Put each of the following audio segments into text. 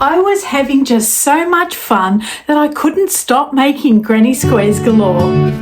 I was having just so much fun that I couldn't stop making granny squares galore.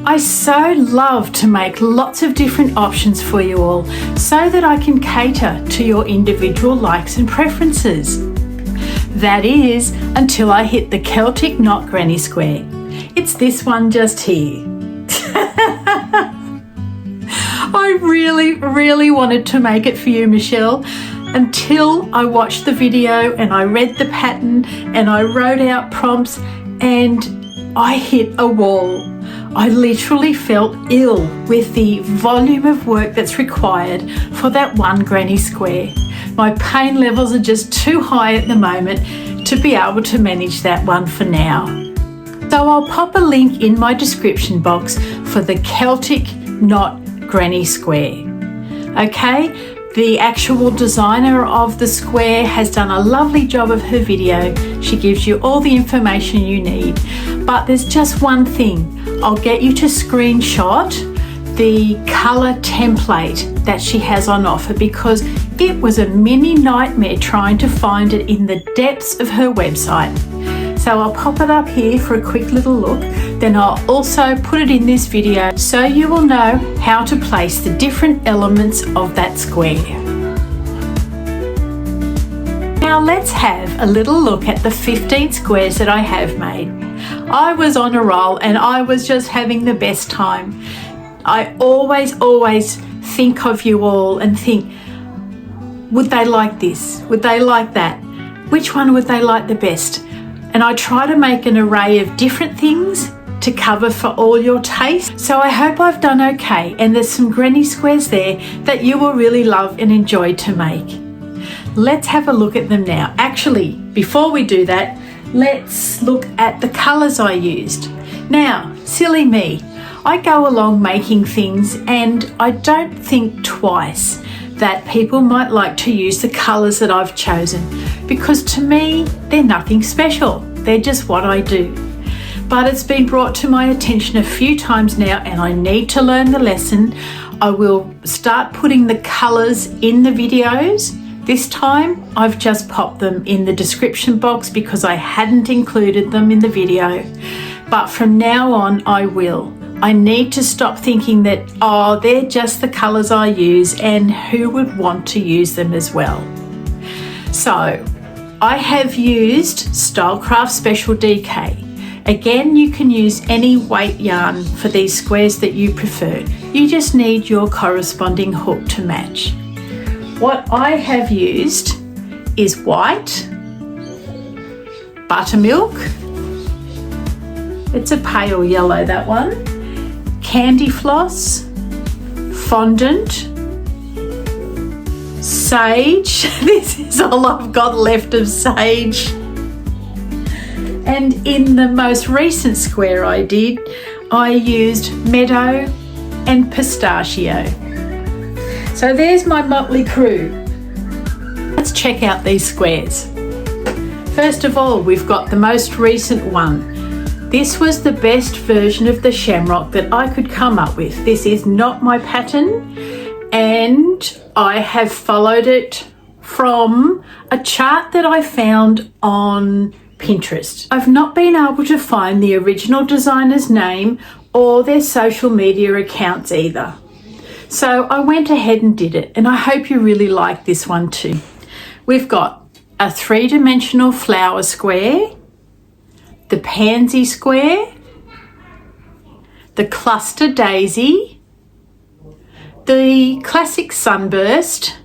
I so love to make lots of different options for you all so that I can cater to your individual likes and preferences. That is, until I hit the Celtic Knot Granny Square. It's this one just here. I really wanted to make it for you, Michelle, until I watched the video and I read the pattern and I wrote out prompts and I hit a wall. I literally felt ill with the volume of work that's required for that one granny square. My pain levels are just too high at the moment to be able to manage that one for now. So I'll pop a link in my description box for the Celtic Knot Granny Square. Okay? The actual designer of the square has done a lovely job of her video. She gives you all the information you need. But there's just one thing. I'll get you to screenshot the colour template that she has on offer because it was a mini nightmare trying to find it in the depths of her website. So I'll pop it up here for a quick little look. Then I'll also put it in this video so you will know how to place the different elements of that square. Now let's have a little look at the 15 squares that I have made. I was on a roll and I was just having the best time. I always think of you all and think, would they like this? Would they like that? Which one would they like the best? And I try to make an array of different things to cover for all your taste. So I hope I've done okay and there's some granny squares there that you will really love and enjoy to make. Let's have a look at them now. Actually, before we do that, let's look at the colours I used. Now, silly me, I go along making things and I don't think twice that people might like to use the colours that I've chosen because to me, they're nothing special. They're just what I do. But it's been brought to my attention a few times now and I need to learn the lesson. I will start putting the colours in the videos. This time I've just popped them in the description box because I hadn't included them in the video. But from now on I will. I need to stop thinking that, oh, they're just the colours I use and who would want to use them as well. So I have used Stylecraft Special DK. Again, you can use any weight yarn for these squares that you prefer. You just need your corresponding hook to match. What I have used is white, buttermilk, it's a pale yellow that one, candy floss, fondant, sage, this is all I've got left of sage. And in the most recent square I did, I used meadow and pistachio. So there's my motley crew. Let's check out these squares. First of all, we've got the most recent one. This was the best version of the shamrock that I could come up with. This is not my pattern and I have followed it from a chart that I found on Pinterest. I've not been able to find the original designer's name or their social media accounts either. So I went ahead and did it and I hope you really like this one too. We've got a 3-dimensional flower square, the pansy square, the cluster daisy, the classic sunburst,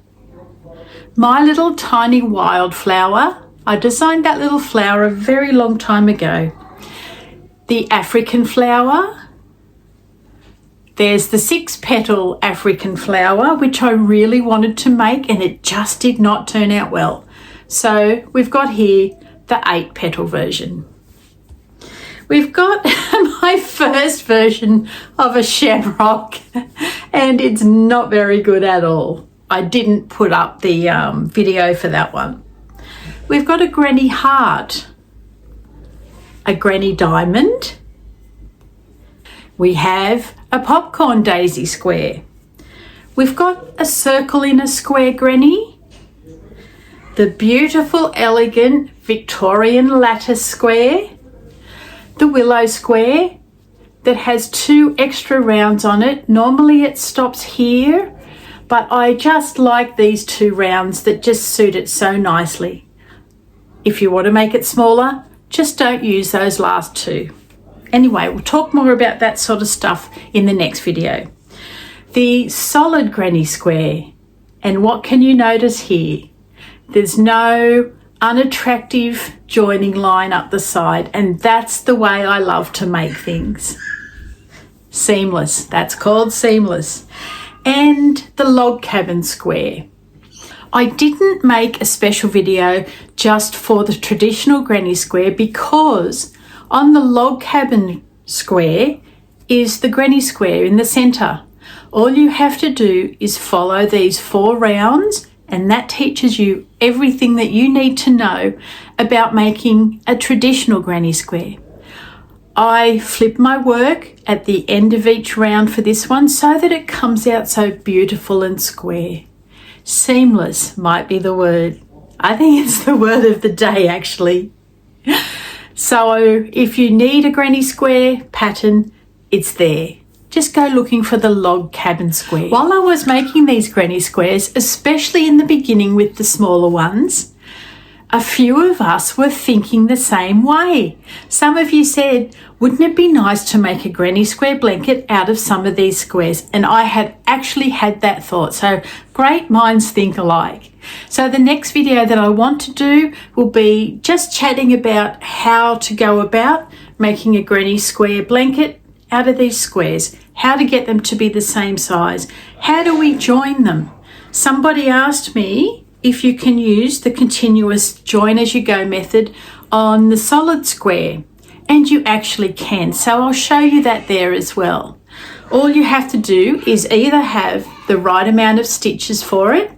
my little tiny wildflower. I designed that little flower a very long time ago. The African flower, There's the 6-petal African flower, which I really wanted to make, and it just did not turn out well. So we've got here the 8-petal version. We've got my first version of a shamrock, and it's not very good at all. I didn't put up the video for that one. We've got a granny heart, a granny diamond. We have a popcorn daisy square. We've got a circle in a square granny, the beautiful, elegant Victorian lattice square, the willow square that has 2 extra rounds on it. Normally it stops here, but I just like these 2 rounds that just suit it so nicely. If you want to make it smaller, just don't use those last 2. Anyway, we'll talk more about that sort of stuff in the next video. The solid granny square, and what can you notice here? There's no unattractive joining line up the side, and that's the way I love to make things. Seamless, that's called seamless. And the log cabin square. I didn't make a special video just for the traditional granny square because on the log cabin square is the granny square in the centre. All you have to do is follow these 4 rounds, and that teaches you everything that you need to know about making a traditional granny square. I flip my work at the end of each round for this one so that it comes out so beautiful and square. Seamless might be the word. I think it's the word of the day, actually. So if you need a granny square pattern, it's there. Just go looking for the log cabin square. While I was making these granny squares, especially in the beginning with the smaller ones, a few of us were thinking the same way. Some of you said, wouldn't it be nice to make a granny square blanket out of some of these squares? And I had actually had that thought. So great minds think alike. So the next video that I want to do will be just chatting about how to go about making a granny square blanket out of these squares, how to get them to be the same size, how do we join them. Somebody asked me if you can use the continuous join as you go method on the solid square, and you actually can. So I'll show you that there as well. All you have to do is either have the right amount of stitches for it,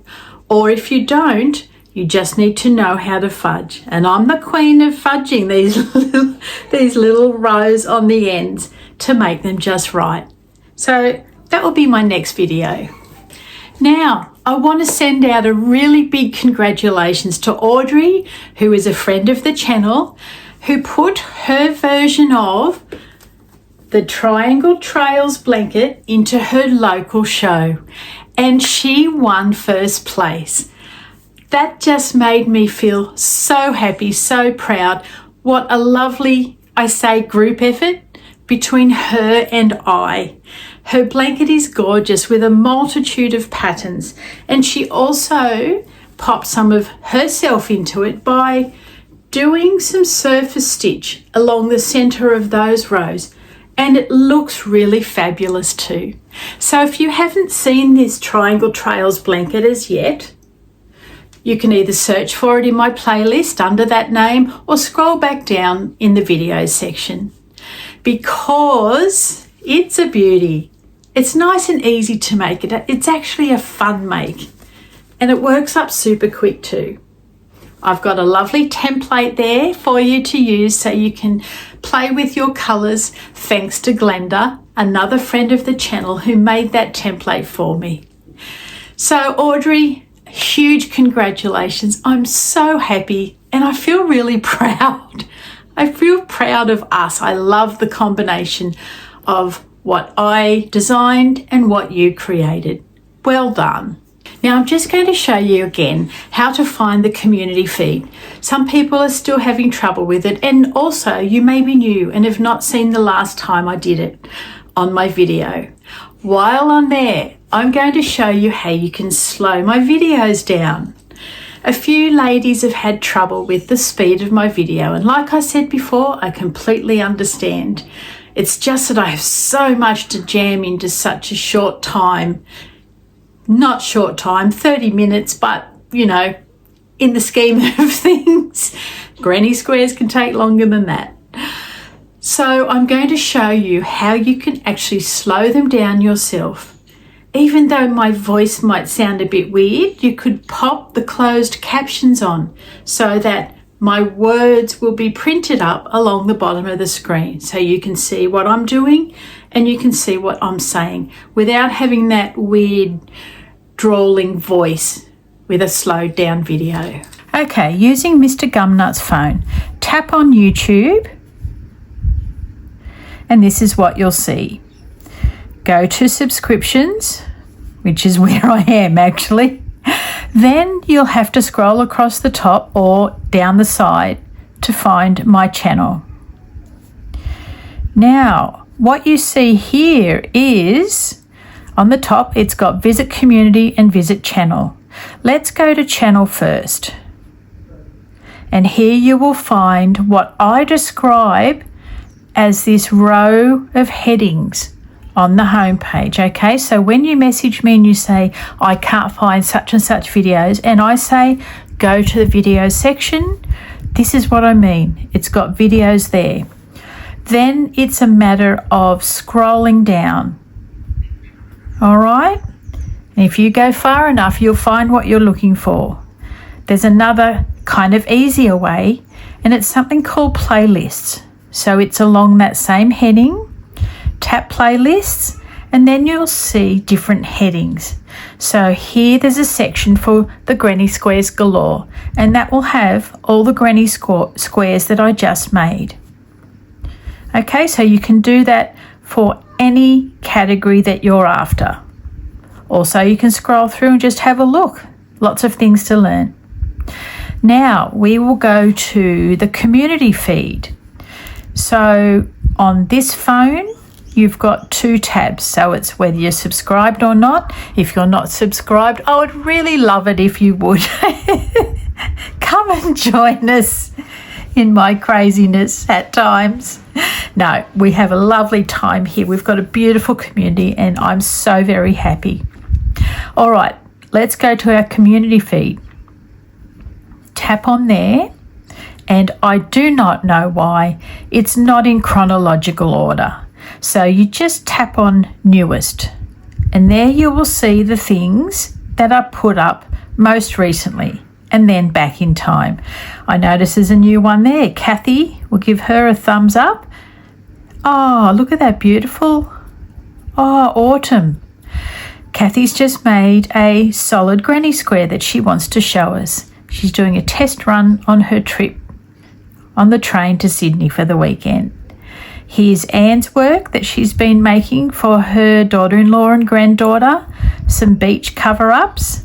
or if you don't, you just need to know how to fudge. And I'm the queen of fudging these little rows on the ends to make them just right. So that will be my next video. Now, I want to send out a really big congratulations to Audrey, who is a friend of the channel, who put her version of the Triangle Trails blanket into her local show, and she won first place. That just made me feel so happy, so proud. What a lovely, I say, group effort between her and I. Her blanket is gorgeous with a multitude of patterns, and she also popped some of herself into it by doing some surface stitch along the center of those rows, and it looks really fabulous too. So if you haven't seen this Triangle Trails blanket as yet, you can either search for it in my playlist under that name or scroll back down in the videos section, because it's a beauty. It's nice and easy to make it. It's actually a fun make, and it works up super quick too. I've got a lovely template there for you to use so you can play with your colours, thanks to Glenda, another friend of the channel who made that template for me. So Audrey, huge congratulations. I'm so happy and I feel really proud. I feel proud of us. I love the combination of what I designed and what you created. Well done. Now I'm just going to show you again how to find the community feed. Some people are still having trouble with it, and also you may be new and have not seen the last time I did it on my video. While I'm there, I'm going to show you how you can slow my videos down. A few ladies have had trouble with the speed of my video, and like I said before, I completely understand. It's just that I have so much to jam into such a short time. Not short time, 30 minutes, but you know, in the scheme of things, granny squares can take longer than that. So I'm going to show you how you can actually slow them down yourself. Even though my voice might sound a bit weird, you could pop the closed captions on so that my words will be printed up along the bottom of the screen, so you can see what I'm doing and you can see what I'm saying without having that weird drawling voice with a slowed down video. Okay, using Mr. Gumnut's phone, tap on YouTube and this is what you'll see. Go to subscriptions, which is where I am actually. Then you'll have to scroll across the top or down the side to find my channel. Now, what you see here is on the top, it's got visit community and visit channel. Let's go to channel first. And here you will find what I describe as this row of headings on the home page. Okay, so when you message me and you say I can't find such and such videos, and I say go to the video section, this is what I mean. It's got videos there. Then it's a matter of scrolling down. All right, and if you go far enough, you'll find what you're looking for. There's another kind of easier way, and it's something called playlists. So it's along that same heading. Tap playlists and then you'll see different headings. So here there's a section for the granny squares galore, and that will have all the granny squares that I just made. Okay, so you can do that for any category that you're after. Also, you can scroll through and just have a look. Lots of things to learn. Now we will go to the community feed. So on this phone, you've got two tabs, so it's whether you're subscribed or not. If you're not subscribed, I would really love it if you would. Come and join us in my craziness at times. No, we have a lovely time here. We've got a beautiful community and I'm so very happy. All right, let's go to our community feed. Tap on there. And I do not know why it's not in chronological order. So you just tap on newest, and there you will see the things that are put up most recently and then back in time. I notice there's a new one there. Kathy, we'll give her a thumbs up. Oh, look at that beautiful. Oh, autumn. Kathy's just made a solid granny square that she wants to show us. She's doing a test run on her trip on the train to Sydney for the weekend. Here's Anne's work that she's been making for her daughter-in-law and granddaughter, some beach cover-ups,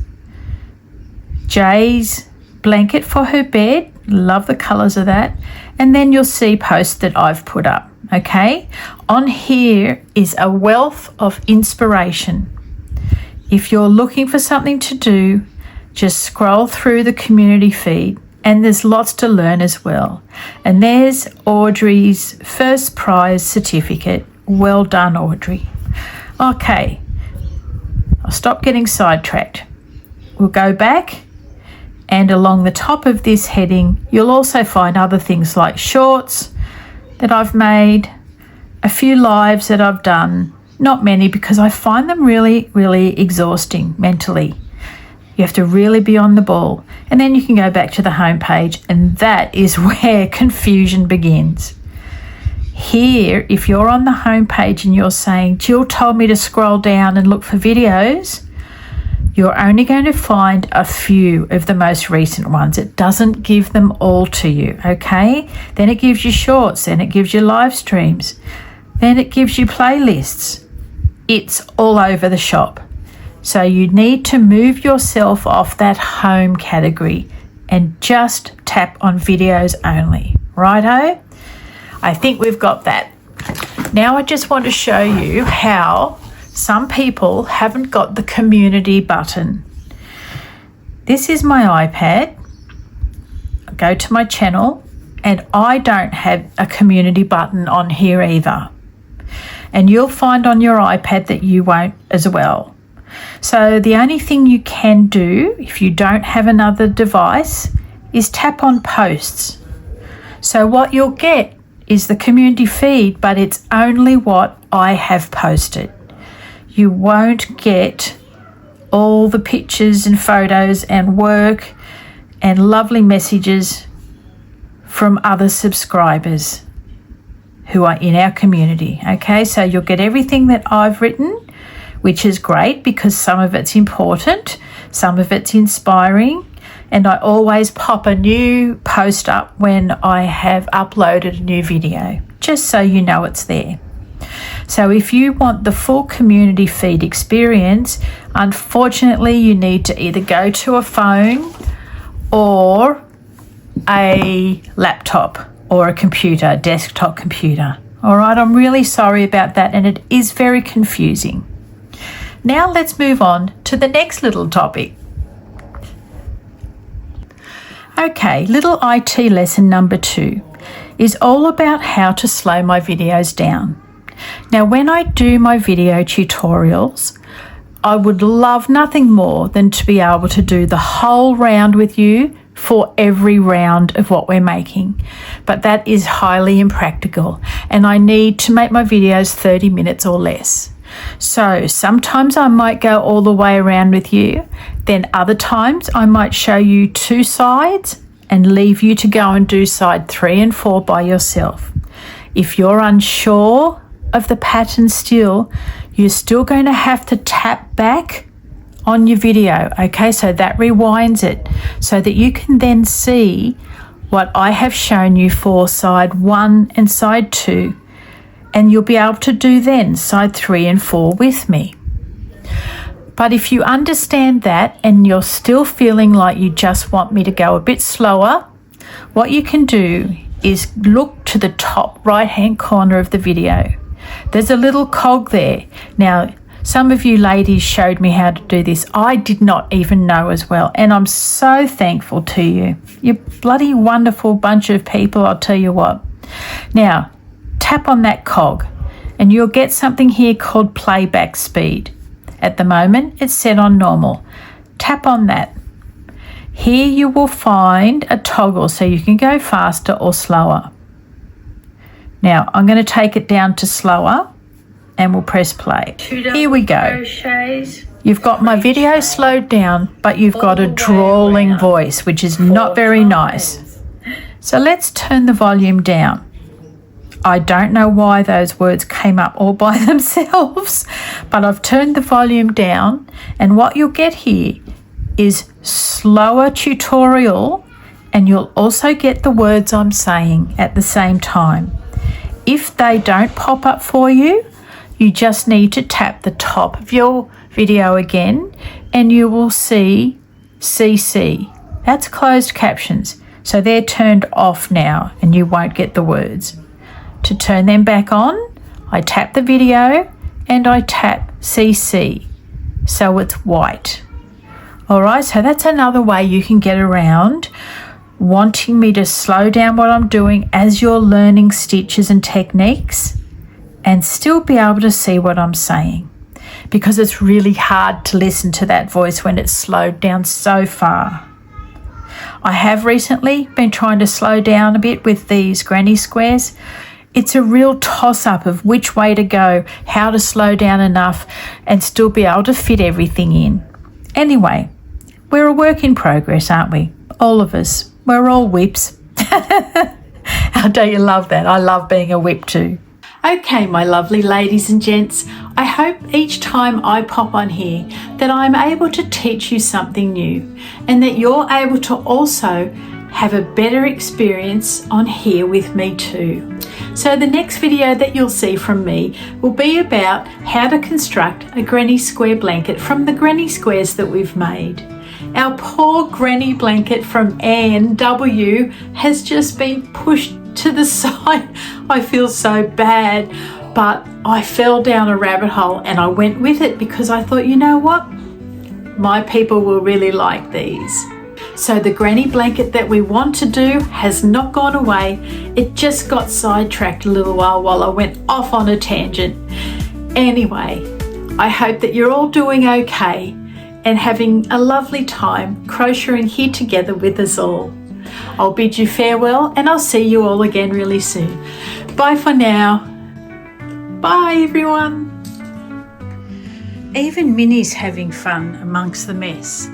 Jay's blanket for her bed, love the colours of that, and then you'll see posts that I've put up, okay? On here is a wealth of inspiration. If you're looking for something to do, just scroll through the community feed. And there's lots to learn as well. And there's Audrey's first prize certificate. Well done, Audrey. Okay, I'll stop getting sidetracked. We'll go back, and along the top of this heading, you'll also find other things like shorts that I've made, a few lives that I've done, not many because I find them really, really exhausting mentally. You have to really be on the ball. And then you can go back to the home page, and that is where confusion begins. Here, if you're on the home page and you're saying, Jill told me to scroll down and look for videos, you're only going to find a few of the most recent ones. It doesn't give them all to you, okay? Then it gives you shorts, then it gives you live streams, then it gives you playlists. It's all over the shop. So you need to move yourself off that home category and just tap on videos only. Righto? I think we've got that. Now I just want to show you how some people haven't got the community button. This is my iPad. I go to my channel and I don't have a community button on here either. and you'll find on your iPad that you won't as well. So the only thing you can do if you don't have another device is tap on posts. So what you'll get is the community feed, but it's only what I have posted. You won't get all the pictures and photos and work and lovely messages from other subscribers who are in our community. Okay, so you'll get everything that I've written, which is great because some of it's important, some of it's inspiring, and I always pop a new post up when I have uploaded a new video, just so you know it's there. So if you want the full community feed experience, unfortunately you need to either go to a phone or a laptop or a computer, a desktop computer. All right, I'm really sorry about that, and it is very confusing. Now let's move on to the next little topic. Okay, little IT lesson number 2 is all about how to slow my videos down. Now, when I do my video tutorials, I would love nothing more than to be able to do the whole round with you for every round of what we're making. But that is highly impractical, and I need to make my videos 30 minutes or less. So sometimes I might go all the way around with you, then other times I might show you 2 sides and leave you to go and do side 3 and 4 by yourself. If you're unsure of the pattern still, you're still going to have to tap back on your video, okay? So that rewinds it so that you can then see what I have shown you for side 1 and side 2. And you'll be able to do then side 3 and 4 with me. But if you understand that and you're still feeling like you just want me to go a bit slower, what you can do is look to the top right hand corner of the video. There's a little cog there. Now, some of you ladies showed me how to do this. I did not even know as well, and I'm so thankful to you. You're bloody wonderful bunch of people, I'll tell you what. Now, tap on that cog and you'll get something here called playback speed. At the moment it's set on normal. Tap on that. Here you will find a toggle so you can go faster or slower. Now I'm going to take it down to slower and we'll press play. Here we go. You've got my video slowed down, but you've got a drawling voice, which is not very nice. So let's turn the volume down. I don't know why those words came up all by themselves, but I've turned the volume down, and what you'll get here is slower tutorial, and you'll also get the words I'm saying at the same time. If they don't pop up for you, you just need to tap the top of your video again and you will see CC. That's closed captions. So they're turned off now and you won't get the words. To turn them back on, I tap the video and I tap CC, so it's white. All right, so that's another way you can get around wanting me to slow down what I'm doing as you're learning stitches and techniques and still be able to see what I'm saying, because it's really hard to listen to that voice when it's slowed down so far. I have recently been trying to slow down a bit with these granny squares. It's a real toss-up of which way to go, how to slow down enough and still be able to fit everything in. Anyway, we're a work in progress, aren't we? All of us. We're all whips. How don't you love that? I love being a whip too. Okay, my lovely ladies and gents, I hope each time I pop on here that I'm able to teach you something new and that you're able to also have a better experience on here with me too. So the next video that you'll see from me will be about how to construct a granny square blanket from the granny squares that we've made. Our poor granny blanket from Anne W has just been pushed to the side. I feel so bad, but I fell down a rabbit hole and I went with it because I thought, you know what? My people will really like these. So the granny blanket that we want to do has not gone away. It just got sidetracked a little while I went off on a tangent. Anyway, I hope that you're all doing okay and having a lovely time crocheting here together with us all. I'll bid you farewell and I'll see you all again really soon. Bye for now. Bye everyone. Even Minnie's having fun amongst the mess.